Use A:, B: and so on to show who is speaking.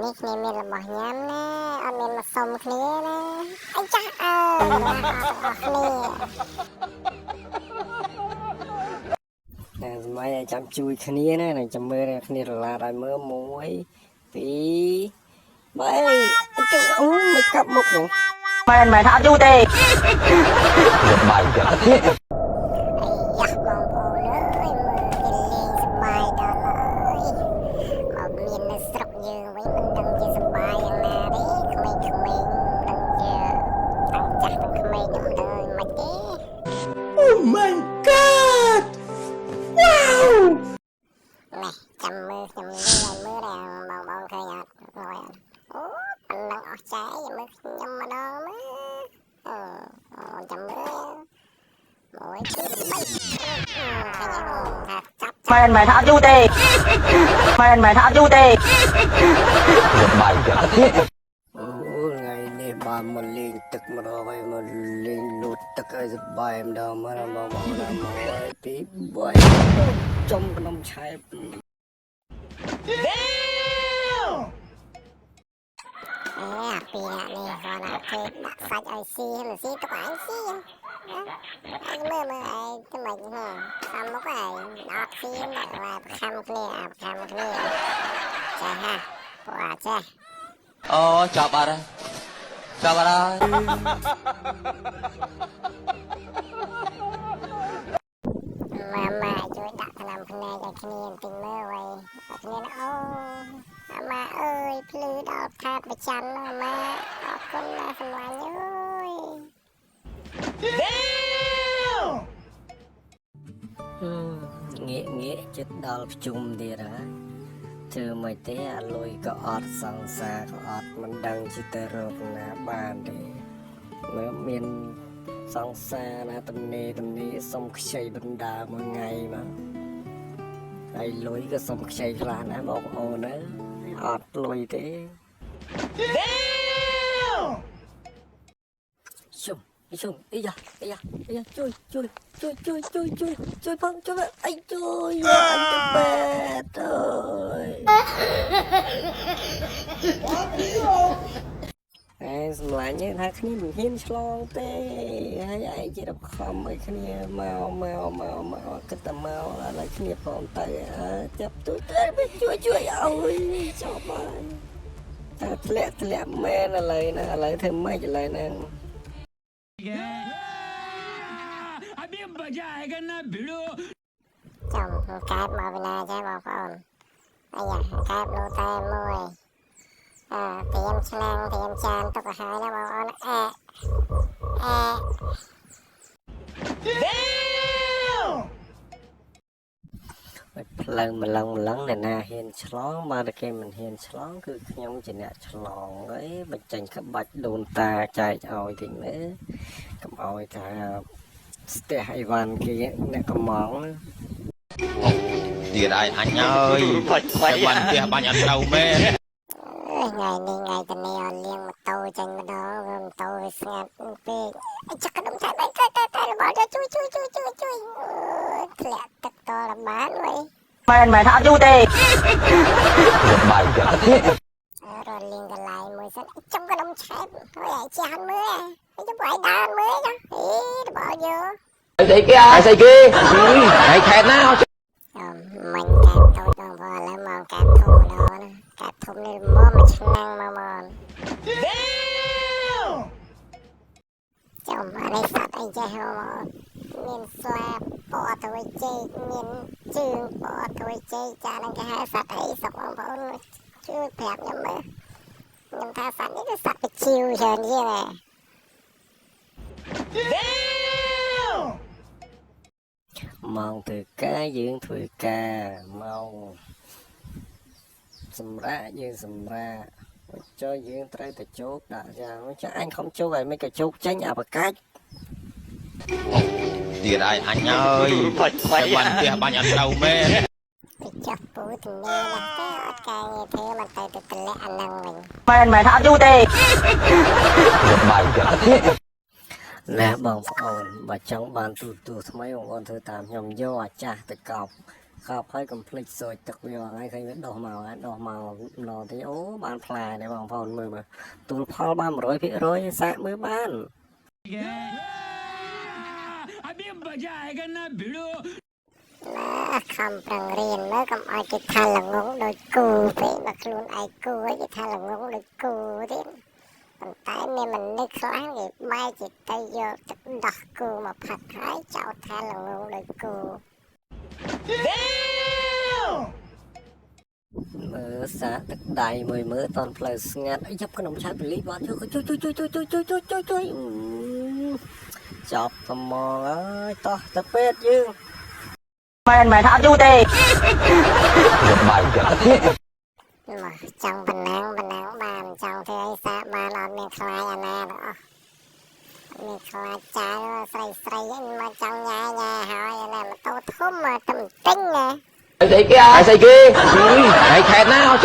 A: នេះគ្នាមានរបស់ញ៉ាំណាអត់មានមកសុំគ្នាណាអីចាស់អើគ្នា
B: តែស្មៃឲ្យចាំជួយគ្នាណាចាំមើលគ្នារឡាឲ្យមើល1 2 3ចុះអូមិនកាប់មុខហ្នឹងមែនថាអត់យូរទេបាយចាស់
A: យ៉ាស់បងប្អូនអើយមើលគេលេងសប្បាយដល់ហើយមកមាននៅស្រុកយើងវិញមិនដឹងជាសប្បាយយ៉ាងណាទេក្មេងៗមិនដឹងជាតាំងចាស់ទាំងក្មេងខ្ញុំមិនដឹងមិនទេ
B: Oh my god wow
A: នេះចាំមើលខ្ញុំលេងឲ្យមើលដែរបងឃើញអត់អូប៉ុណ្ណឹងអស់ចាយមើលខ្ញុំម្ដងមើលចាំមើល1 2 3
B: មែនថាអត់យូរទេមែនថាអត់យូរទេបាយចាស់អូថ្ងៃនេះបានមកលេងទឹកម្ដងហើយមកលេងលូតទឹកឲ្យសប្បាយម្ដងមកបង1 2 3ចំក្នុងឆែប
A: ពីនេះគាត់ដាក់គេដាក់សាច់ឲ្យស៊ីមិនស៊ីទុកឲ្យស៊ីអញមើលឯងទៅមិនតាមមកឯងអត់ស៊ីដាក់ឡាបខំគ្នាចាហាព្រោះចា
C: អូចាប់អត់ហើយ
A: ម៉ាជួយដាក់ថ្នាំភ្នែកឲ្យគ្នាបន្តិចមើលវិញគ្នាអូម៉ាអើយភ្លឺដល់ខាតប្រច័ណ្ឌណាម៉ាអរគុណណាសម្លាញ់អើយ
B: ងាកចិត្តដល់ភ្ជុំទៀតហើយធ្វើមិនទេអាលុយក៏អត់សង្សារក៏អត់មិនដឹងជាទៅរកណាបានទេមើលមានសង្សារណាទំនេរសុំខ្ចីបណ្ដាមួយថ្ងៃមកហើយលុយក៏សុំខ្ចីខ្លះណាបងប្អូនណាអត់លុយទេជុំអីយ៉ាជួយផងជួយអីជួយអញទៅបែតអើយសម្លាញ់ថាគ្នាមិនហ៊ានឆ្លងទេហើយឯងជារំខំឲ្យគ្នាមកគិតតែមកឥឡូវគ្នាផងទៅចាប់ទួយទៅជួយឲ្យចប់ហើយតែធ្លាក់មែនឥឡូវណាឥឡូវធ្វើម៉េចឥឡូវហ្នឹង
A: ចាំកែបមកវិណាចាបងប្អូនអាយ៉ាកែបលោតែមួយត្រៀមឆ្នាំងត្រៀមចានទុកឲ្យហើយណាបងប្អូន
B: ផ្លូវម្លឹងអ្នកណាហ៊ានឆ្លងបើតែគេមិនហ៊ានឆ្លងគឺខ្ញុំជាអ្នកឆ្លងហើយបញ្ចេញក្បាច់ដូនតាចែកឲ្យតិចមើលកុំឲ្យថាស្ទះអីវ៉ាន់គេអ្នកកំង
C: ទៀតឯងអញហើយតែបានផ្ទះបាញ់អត់ទៅមែន
A: ថ្ងៃនេះថ្ងៃតនេះអត់លៀងម៉ូតូចេញម្ដងម៉ូតូវាស្ងាត់ពេកចាក់កដុំតែរបស់ជួយធ្លាក់ទឹកតរបានវិញ
B: មែនថាអត់យូរទេបាយចាស់
A: រត់លៀងកន្លែងមួយសិនចាំកដុំឆែបហើយឯងចាស់មើលហើយចាំពួកឯងដើរមើលចារបស់យក
B: ស្អីគេហើយខេតណា
A: មិញកែបតូចដល់ឥឡូវមកកែបធំម្ដងណាកែបធំនេះមកឆ្នាំងមកចាំអានេះសត្វអីចេះមកមានស្លាបពណ៌ទៅវិញជែកមានជើងពណ៌ទៅវិញជែកចានឹងគេហៅសត្វអីសុកបងប្អូនជួយប្រាប់ខ្ញុំមើលខ្ញុំថាសត្វនេះគឺសត្វបជាវច្រើនជាង
B: ម៉ោងធ្វើការយើងធ្វើការម៉ោងសម្រាប់យើងសម្រាប់ចុះយើងត្រូវតែជោគដាក់យ៉ាងចាអញខំជោគហើយមិនក៏ជោគចេញអាបកាច់
C: ទៀតឯងអញហើយតែបានផ្ទះបាញ់អត់ទៅមែន
A: ចាស់ពូទនេណាស់តែអត់ការងារធ្វើមកទៅទម្លាក់អាហ្នឹងវិញ
B: មែនថាអត់យូរទេបាយចាស់ណាបងប្អូនបើចង់បានទូថ្មីបងប្អូនធ្វើតាមខ្ញុំយកអាចាស់ទៅកប់ khóc hơi complete rồi thực vì bọn anh khi biết đổ màu nó thì ố ban phà để bằng phòn mưa mà tụi phò ba một rồi xạ mới ban
A: không bằng riêng mới cầm ai cái thằng là ngỗng đôi cù vậy mà luôn ai cù ấy cái thằng là ngỗng đôi cù thế còn tại nên mình nước láng thì bay chỉ tay vô đọc cù mà phạt hái cháu thằng là ngỗng đôi cù
B: mưa xạ tức đầy mưa toàn phơi ngạt ấy chấp cái nồng trái lý vào chui chọc tầm mò ơi to tập hết chứ
D: mày tháo chú đi
A: mà trong bình nắng bàn trong thì ấy xa bàn ở miền khai anh à đó miền khai trái nó xây mà trong nhà hỏi anh em mà tô thúm mà tầm tính nè
C: Thầy kia thầy kia thầy khẹt nó